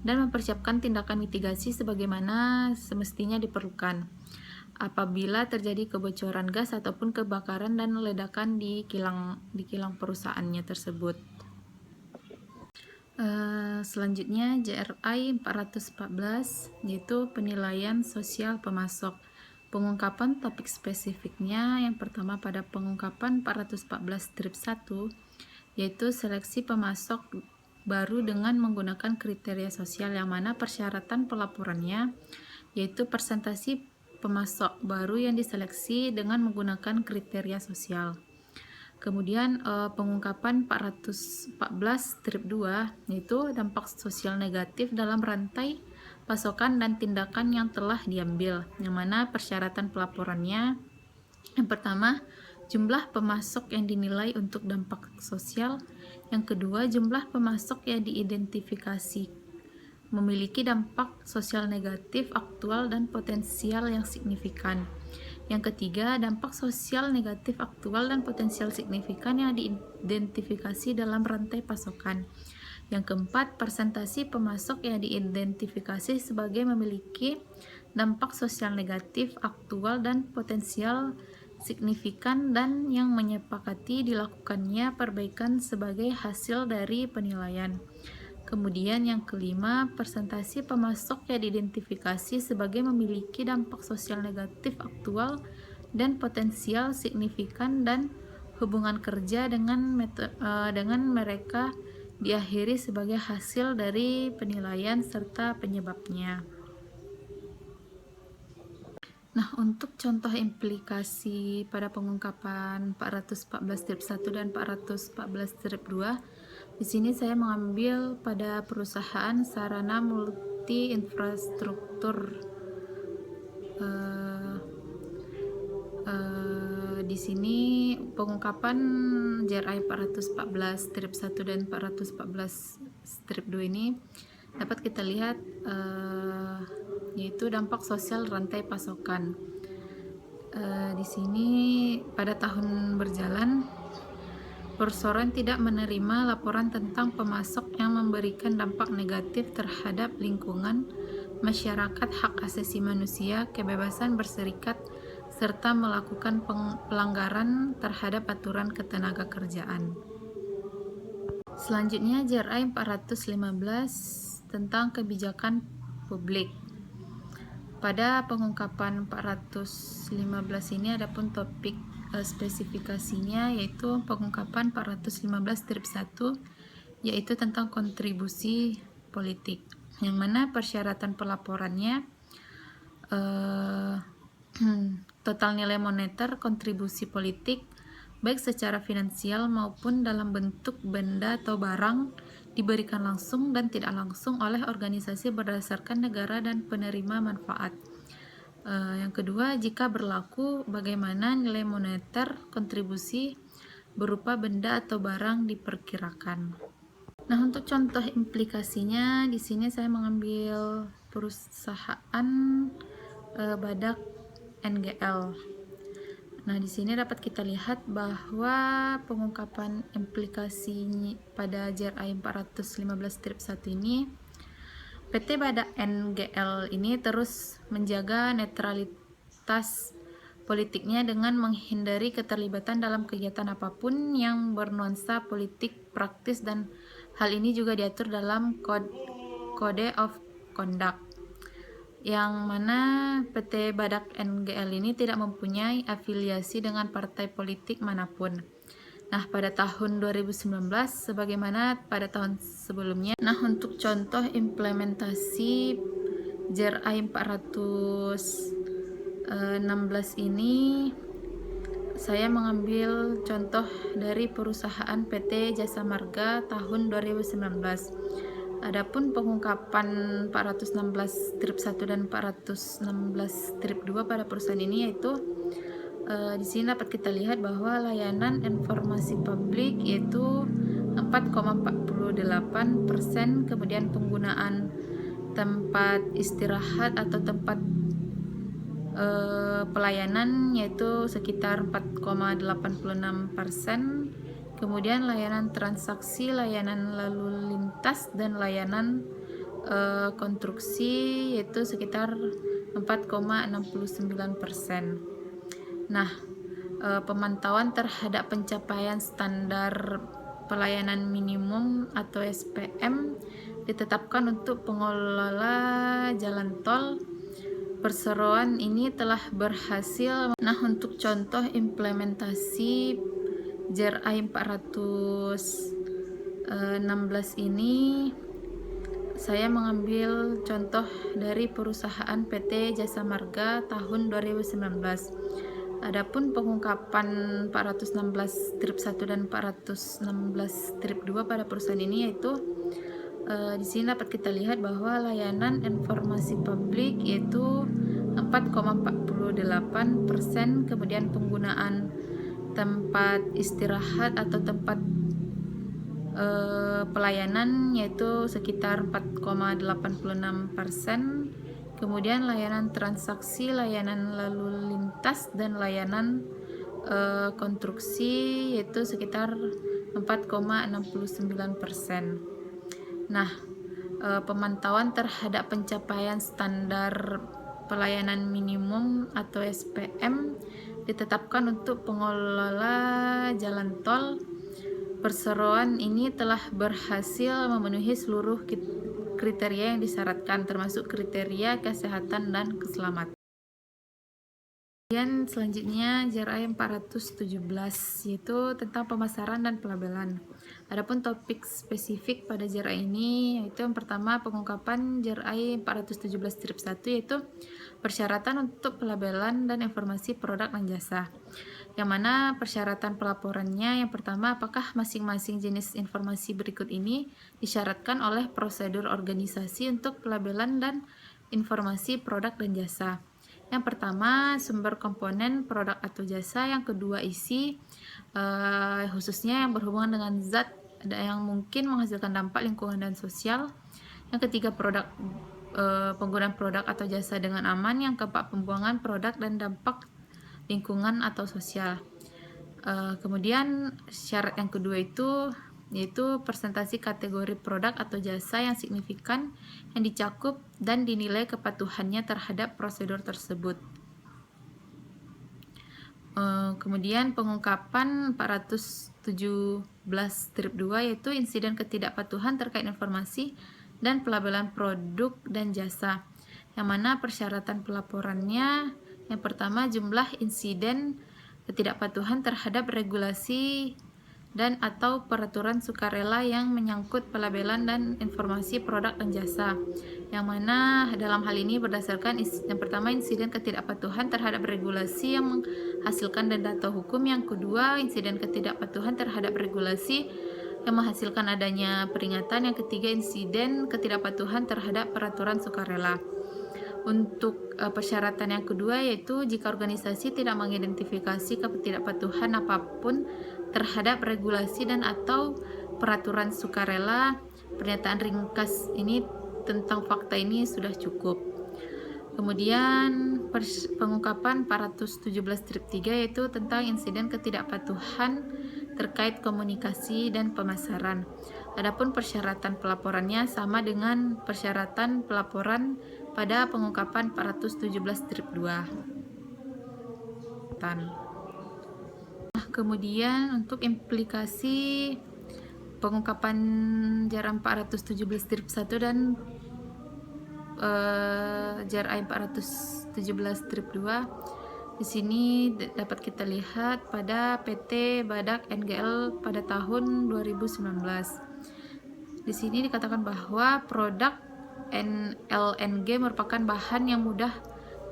dan mempersiapkan tindakan mitigasi sebagaimana semestinya diperlukan apabila terjadi kebocoran gas ataupun kebakaran dan ledakan di kilang perusahaannya tersebut. Selanjutnya JRI 414 yaitu penilaian sosial pemasok. Pengungkapan topik spesifiknya yang pertama pada pengungkapan 414 strip 1 yaitu seleksi pemasok baru dengan menggunakan kriteria sosial, yang mana persyaratan pelaporannya yaitu presentasi pemasok baru yang diseleksi dengan menggunakan kriteria sosial. Kemudian pengungkapan 414 strip 2 yaitu dampak sosial negatif dalam rantai pasokan dan tindakan yang telah diambil, yang mana persyaratan pelaporannya yang pertama jumlah pemasok yang dinilai untuk dampak sosial, yang kedua jumlah pemasok yang diidentifikasi memiliki dampak sosial negatif aktual dan potensial yang signifikan, yang ketiga dampak sosial negatif aktual dan potensial signifikan yang diidentifikasi dalam rantai pasokan, yang keempat presentasi pemasok yang diidentifikasi sebagai memiliki dampak sosial negatif aktual dan potensial signifikan dan yang menyepakati dilakukannya perbaikan sebagai hasil dari penilaian. Kemudian yang kelima, presentasi pemasok yang diidentifikasi sebagai memiliki dampak sosial negatif aktual dan potensial signifikan dan hubungan kerja dengan mereka diakhiri sebagai hasil dari penilaian serta penyebabnya. Nah, untuk contoh implikasi pada pengungkapan 414 strip 1 dan 414 strip 2, di sini saya mengambil pada perusahaan sarana multi infrastruktur. Di sini pengungkapan JRI 414 strip 1 dan 414 strip 2 ini dapat kita lihat yaitu dampak sosial rantai pasokan. Di sini pada tahun berjalan Perseroan tidak menerima laporan tentang pemasok yang memberikan dampak negatif terhadap lingkungan, masyarakat, hak asasi manusia, kebebasan berserikat, serta melakukan pelanggaran terhadap aturan ketenagakerjaan. Selanjutnya JRI 415 tentang kebijakan publik. Pada pengungkapan 415 ini adapun topik spesifikasinya yaitu pengungkapan 415-1 yaitu tentang kontribusi politik, yang mana persyaratan pelaporannya total nilai moneter kontribusi politik baik secara finansial maupun dalam bentuk benda atau barang diberikan langsung dan tidak langsung oleh organisasi berdasarkan negara dan penerima manfaat. Yang kedua, jika berlaku, bagaimana nilai moneter kontribusi berupa benda atau barang diperkirakan. Nah, untuk contoh implikasinya di sini saya mengambil perusahaan Badak NGL. Nah, di sini dapat kita lihat bahwa pengungkapan implikasi pada JRI 415-1 ini PT Badak NGL ini terus menjaga netralitas politiknya dengan menghindari keterlibatan dalam kegiatan apapun yang bernuansa politik praktis, dan hal ini juga diatur dalam Code of Conduct, yang mana PT Badak NGL ini tidak mempunyai afiliasi dengan partai politik manapun. Nah, pada tahun 2019 sebagaimana pada tahun sebelumnya. Nah, untuk contoh implementasi JRI 416 ini saya mengambil contoh dari perusahaan PT Jasa Marga tahun 2019. Adapun pengungkapan 416-1 dan 416-2 pada perusahaan ini yaitu di sini dapat kita lihat bahwa layanan informasi publik yaitu 4,48%, kemudian penggunaan tempat istirahat atau tempat pelayanan yaitu sekitar 4,86%, kemudian layanan transaksi, layanan lalu lintas, dan layanan konstruksi yaitu sekitar 4,69%. Nah, pemantauan terhadap pencapaian standar pelayanan minimum atau SPM ditetapkan untuk pengelola jalan tol. Perseroan ini telah berhasil. Nah, untuk contoh implementasi JRI 416 ini saya mengambil contoh dari perusahaan PT Jasa Marga tahun 2019. Adapun pengungkapan 416-1 dan 416-2 pada perusahaan ini yaitu di sini dapat kita lihat bahwa layanan informasi publik yaitu 4,48%, kemudian penggunaan tempat istirahat atau tempat pelayanan yaitu sekitar 4,86%, kemudian layanan transaksi, layanan lalu lintas, dan layanan konstruksi yaitu sekitar 4,69%. Nah, pemantauan terhadap pencapaian standar pelayanan minimum atau SPM ditetapkan untuk pengelola jalan tol. Perseroan ini telah berhasil memenuhi seluruh kriteria yang disyaratkan, termasuk kriteria kesehatan dan keselamatan. Kemudian selanjutnya JRI 417 yaitu tentang pemasaran dan pelabelan. Adapun topik spesifik pada JRI ini yaitu yang pertama pengungkapan JRI 417-1 yaitu persyaratan untuk pelabelan dan informasi produk dan jasa. Yang mana persyaratan pelaporannya yang pertama, apakah masing-masing jenis informasi berikut ini disyaratkan oleh prosedur organisasi untuk pelabelan dan informasi produk dan jasa. Yang pertama, sumber komponen produk atau jasa. Yang kedua, isi, khususnya yang berhubungan dengan zat yang mungkin menghasilkan dampak lingkungan dan sosial. Yang ketiga, penggunaan produk atau jasa dengan aman. Yang keempat, pembuangan produk dan dampak lingkungan atau sosial. Kemudian syarat yang kedua yaitu presentasi kategori produk atau jasa yang signifikan yang dicakup dan dinilai kepatuhannya terhadap prosedur tersebut. Kemudian pengungkapan 417-2 yaitu insiden ketidakpatuhan terkait informasi dan pelabelan produk dan jasa, yang mana persyaratan pelaporannya yang pertama jumlah insiden ketidakpatuhan terhadap regulasi dan atau peraturan sukarela yang menyangkut pelabelan dan informasi produk dan jasa, yang mana dalam hal ini berdasarkan yang pertama insiden ketidakpatuhan terhadap regulasi yang menghasilkan denda atau hukum, yang kedua insiden ketidakpatuhan terhadap regulasi yang menghasilkan adanya peringatan, yang ketiga insiden ketidakpatuhan terhadap peraturan sukarela. Untuk persyaratan yang kedua yaitu jika organisasi tidak mengidentifikasi ketidakpatuhan apapun terhadap regulasi dan atau peraturan sukarela, pernyataan ringkas ini tentang fakta ini sudah cukup. Kemudian pengungkapan 417-3 yaitu tentang insiden ketidakpatuhan terkait komunikasi dan pemasaran. Adapun persyaratan pelaporannya sama dengan persyaratan pelaporan pada pengungkapan 417-2. Kemudian untuk implikasi pengungkapan JRA 417-1 dan JRA 417-2, di sini dapat kita lihat pada PT Badak NGL pada tahun 2019. Di sini dikatakan bahwa produk LNG merupakan bahan yang mudah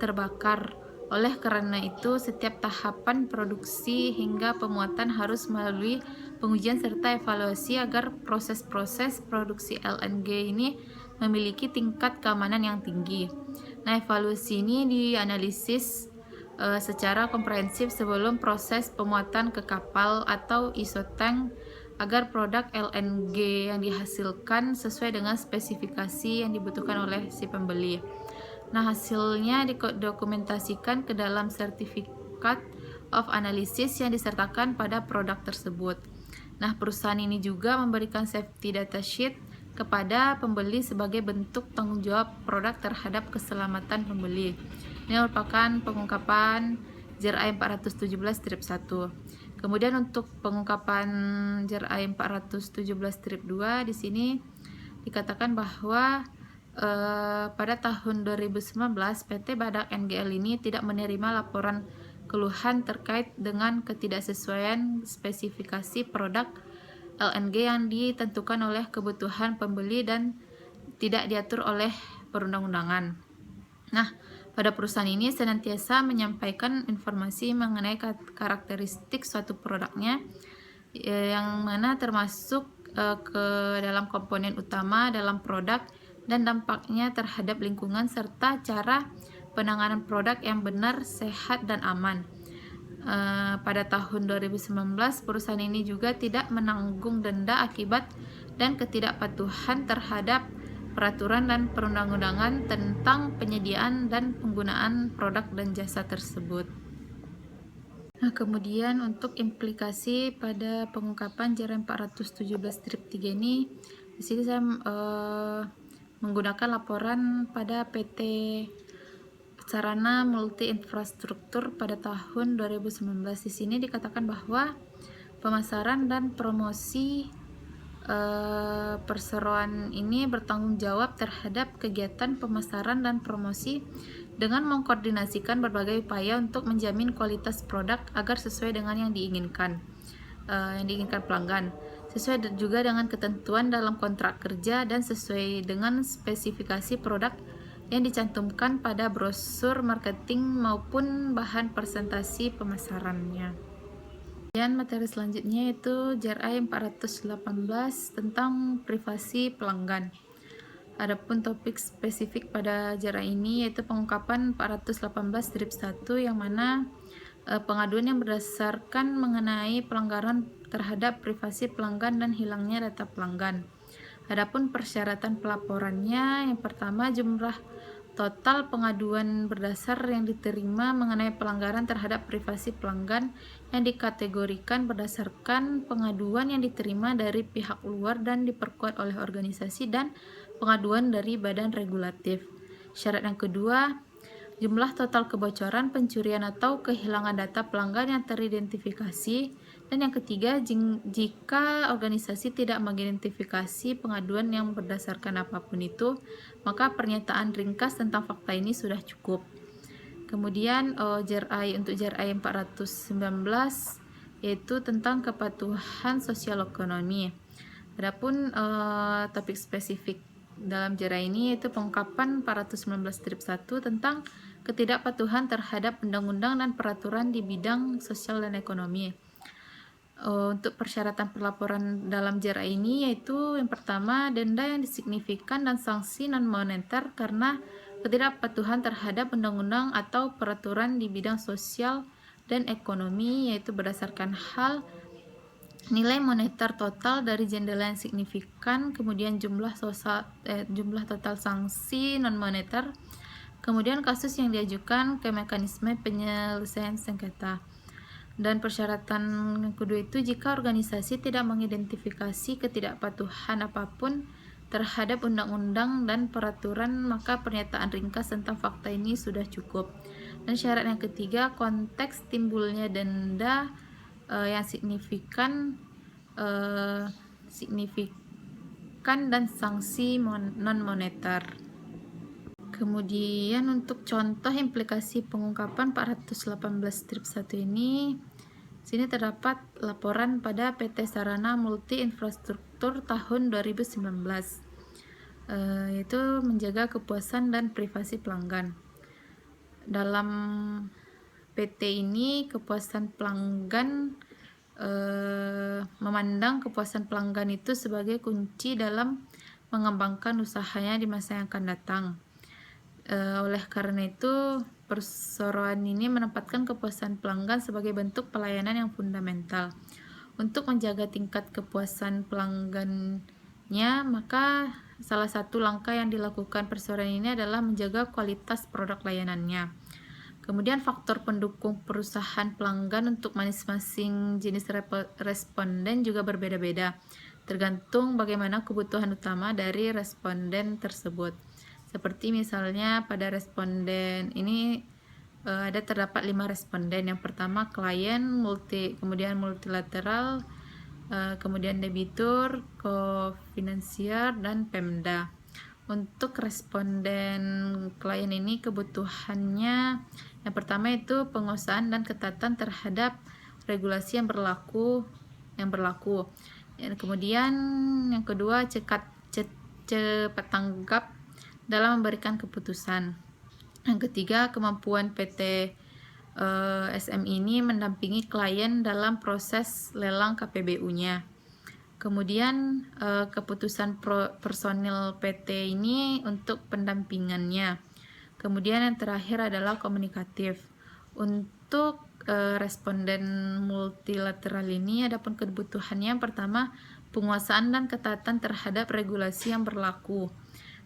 terbakar. Oleh karena itu, setiap tahapan produksi hingga pemuatan harus melalui pengujian serta evaluasi agar proses-proses produksi LNG ini memiliki tingkat keamanan yang tinggi. Nah, evaluasi ini dianalisis secara komprehensif sebelum proses pemuatan ke kapal atau isotank agar produk LNG yang dihasilkan sesuai dengan spesifikasi yang dibutuhkan oleh si pembeli. Nah, hasilnya didokumentasikan ke dalam Certificate of Analysis yang disertakan pada produk tersebut. Nah, perusahaan ini juga memberikan safety data sheet kepada pembeli sebagai bentuk tanggung jawab produk terhadap keselamatan pembeli. Ini merupakan pengungkapan JRA 417-1. Kemudian untuk pengungkapan JRA 417-2 di sini dikatakan bahwa pada tahun 2019 PT Badak NGL ini tidak menerima laporan keluhan terkait dengan ketidaksesuaian spesifikasi produk LNG yang ditentukan oleh kebutuhan pembeli dan tidak diatur oleh perundang-undangan. Nah, pada perusahaan ini senantiasa menyampaikan informasi mengenai karakteristik suatu produknya, yang mana termasuk ke dalam komponen utama dalam produk dan dampaknya terhadap lingkungan serta cara penanganan produk yang benar, sehat, dan aman. Pada tahun 2019, perusahaan ini juga tidak menanggung denda akibat dan ketidakpatuhan terhadap peraturan dan perundang-undangan tentang penyediaan dan penggunaan produk dan jasa tersebut. Nah, kemudian untuk implikasi pada pengungkapan JRA 417-3 ini, di sini saya menggunakan laporan pada PT Sarana Multi Infrastruktur pada tahun 2019. Di sini dikatakan bahwa pemasaran dan promosi perseroan ini bertanggung jawab terhadap kegiatan pemasaran dan promosi dengan mengkoordinasikan berbagai upaya untuk menjamin kualitas produk agar sesuai dengan yang diinginkan pelanggan, sesuai juga dengan ketentuan dalam kontrak kerja dan sesuai dengan spesifikasi produk yang dicantumkan pada brosur marketing maupun bahan presentasi pemasarannya. Dan materi selanjutnya yaitu JRA 418 tentang privasi pelanggan. Adapun topik spesifik pada JRA ini yaitu pengungkapan 418-1 yang mana pengaduan yang berdasarkan mengenai pelanggaran terhadap privasi pelanggan dan hilangnya data pelanggan. Adapun persyaratan pelaporannya, yang pertama jumlah total pengaduan berdasar yang diterima mengenai pelanggaran terhadap privasi pelanggan yang dikategorikan berdasarkan pengaduan yang diterima dari pihak luar dan diperkuat oleh organisasi dan pengaduan dari badan regulatif. Syarat yang kedua, jumlah total kebocoran, pencurian atau kehilangan data pelanggan yang teridentifikasi. Dan yang ketiga, jika organisasi tidak mengidentifikasi pengaduan yang berdasarkan apapun itu, maka pernyataan ringkas tentang fakta ini sudah cukup. Kemudian untuk JRI 419 yaitu tentang kepatuhan sosial ekonomi. Adapun topik spesifik dalam JRI ini yaitu pengungkapan 419-1 tentang ketidakpatuhan terhadap undang-undang dan peraturan di bidang sosial dan ekonomi. Untuk persyaratan pelaporan dalam JRI ini yaitu yang pertama, denda yang signifikan dan sanksi non-moneter karena ketidakpatuhan terhadap undang-undang atau peraturan di bidang sosial dan ekonomi, yaitu berdasarkan hal nilai moneter total dari jendela yang signifikan, kemudian jumlah total sanksi non-moneter, kemudian kasus yang diajukan ke mekanisme penyelesaian sengketa. Dan persyaratan yang kedua itu, jika organisasi tidak mengidentifikasi ketidakpatuhan apapun terhadap undang-undang dan peraturan, maka pernyataan ringkas tentang fakta ini sudah cukup. Dan syarat yang ketiga, konteks timbulnya denda yang signifikan dan sanksi non-moneter. Kemudian untuk contoh implikasi pengungkapan 418-1 ini, sini terdapat laporan pada PT Sarana Multi Infrastruktur tahun 2019, yaitu menjaga kepuasan dan privasi pelanggan. Dalam PT ini kepuasan pelanggan memandang kepuasan pelanggan itu sebagai kunci dalam mengembangkan usahanya di masa yang akan datang. Oleh karena itu, perseroan ini menempatkan kepuasan pelanggan sebagai bentuk pelayanan yang fundamental. Untuk menjaga tingkat kepuasan pelanggannya, maka salah satu langkah yang dilakukan perseroan ini adalah menjaga kualitas produk layanannya. Kemudian faktor pendukung perusahaan pelanggan untuk masing-masing jenis responden juga berbeda-beda, tergantung bagaimana kebutuhan utama dari responden tersebut. Seperti misalnya pada responden ini terdapat 5 responden. Yang pertama klien, kemudian multilateral, kemudian debitur, kofinansier, dan Pemda. Untuk responden klien ini kebutuhannya yang pertama itu penguasaan dan ketatan terhadap regulasi yang berlaku. Kemudian yang kedua cepat tanggap dalam memberikan keputusan. Yang ketiga, kemampuan PT SM ini mendampingi klien dalam proses lelang KPBU-nya. Kemudian keputusan personil PT ini untuk pendampingannya. Kemudian yang terakhir adalah komunikatif. Untuk responden multilateral ini adapun kebutuhannya yang pertama penguasaan dan ketatan terhadap regulasi yang berlaku.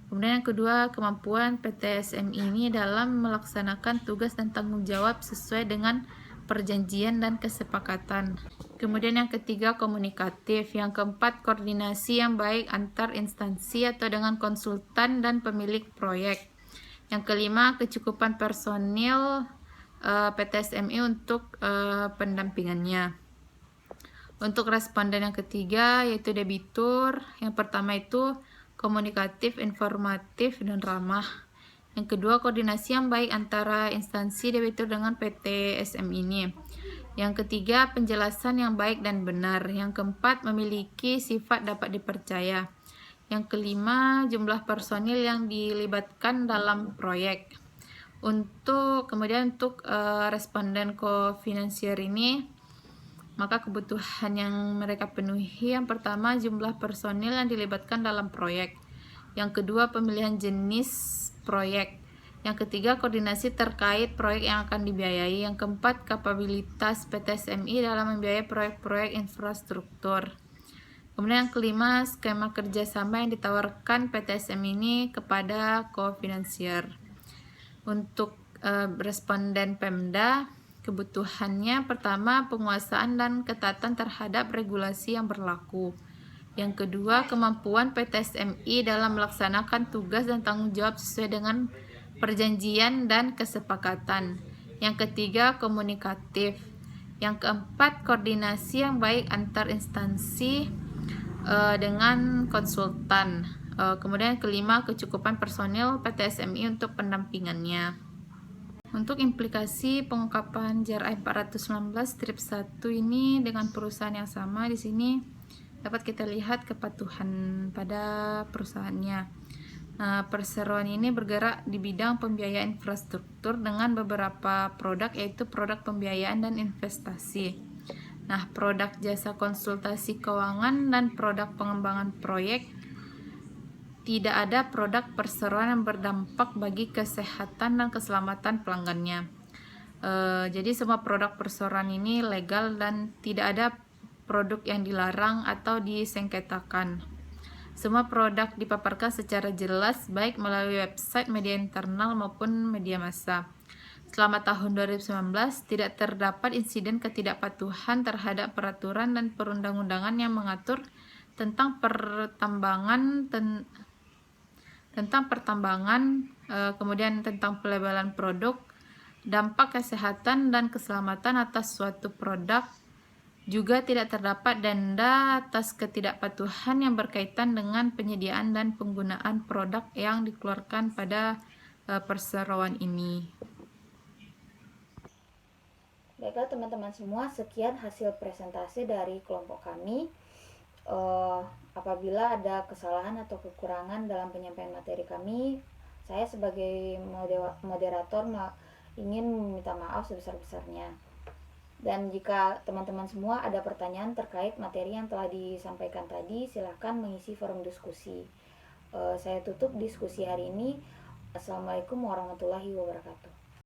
Kemudian yang kedua, kemampuan PT SMI ini dalam melaksanakan tugas dan tanggung jawab sesuai dengan perjanjian dan kesepakatan. Kemudian yang ketiga, komunikatif. Yang keempat, koordinasi yang baik antar instansi atau dengan konsultan dan pemilik proyek. Yang kelima, kecukupan personil PT SMI untuk pendampingannya. Untuk responden yang ketiga yaitu debitur. Yang pertama itu komunikatif, informatif, dan ramah. Yang kedua, koordinasi yang baik antara instansi debitur dengan PT SM ini. Yang ketiga, penjelasan yang baik dan benar. Yang keempat, memiliki sifat dapat dipercaya. Yang kelima, jumlah personil yang dilibatkan dalam proyek. Kemudian untuk responden kofinansier ini, maka kebutuhan yang mereka penuhi yang pertama jumlah personil yang dilibatkan dalam proyek. Yang kedua pemilihan jenis proyek. Yang ketiga koordinasi terkait proyek yang akan dibiayai. Yang keempat kapabilitas PT SMI dalam membiayai proyek-proyek infrastruktur. Kemudian yang kelima skema kerjasama yang ditawarkan PT SMI ini kepada kofinansier. Untuk responden Pemda, kebutuhannya pertama penguasaan dan ketatan terhadap regulasi yang berlaku. Yang kedua, kemampuan PT SMI dalam melaksanakan tugas dan tanggung jawab sesuai dengan perjanjian dan kesepakatan. Yang ketiga, komunikatif. Yang keempat, koordinasi yang baik antar instansi dengan konsultan. Kemudian kelima, kecukupan personil PT SMI untuk pendampingannya. Untuk implikasi pengungkapan JRI 419 strip 1 ini dengan perusahaan yang sama, di sini dapat kita lihat kepatuhan pada perusahaannya. Perseroan ini bergerak di bidang pembiayaan infrastruktur dengan beberapa produk, yaitu produk pembiayaan dan investasi. Produk jasa konsultasi keuangan dan produk pengembangan proyek. Tidak ada produk perseroan yang berdampak bagi kesehatan dan keselamatan pelanggannya. Jadi semua produk perseroan ini legal dan tidak ada produk yang dilarang atau disengketakan. Semua produk dipaparkan secara jelas baik melalui website, media internal maupun media massa. Selama tahun 2019 tidak terdapat insiden ketidakpatuhan terhadap peraturan dan perundang-undangan yang mengatur tentang pertambangan, kemudian tentang pelabelan produk, dampak kesehatan dan keselamatan atas suatu produk. Juga tidak terdapat denda atas ketidakpatuhan yang berkaitan dengan penyediaan dan penggunaan produk yang dikeluarkan pada perseroan ini. Baiklah teman-teman semua, sekian hasil presentasi dari kelompok kami. Apabila ada kesalahan atau kekurangan dalam penyampaian materi kami, saya sebagai moderator ingin meminta maaf sebesar-besarnya. Dan jika teman-teman semua ada pertanyaan terkait materi yang telah disampaikan tadi, silahkan mengisi forum diskusi. Saya tutup diskusi hari ini. Assalamualaikum warahmatullahi wabarakatuh.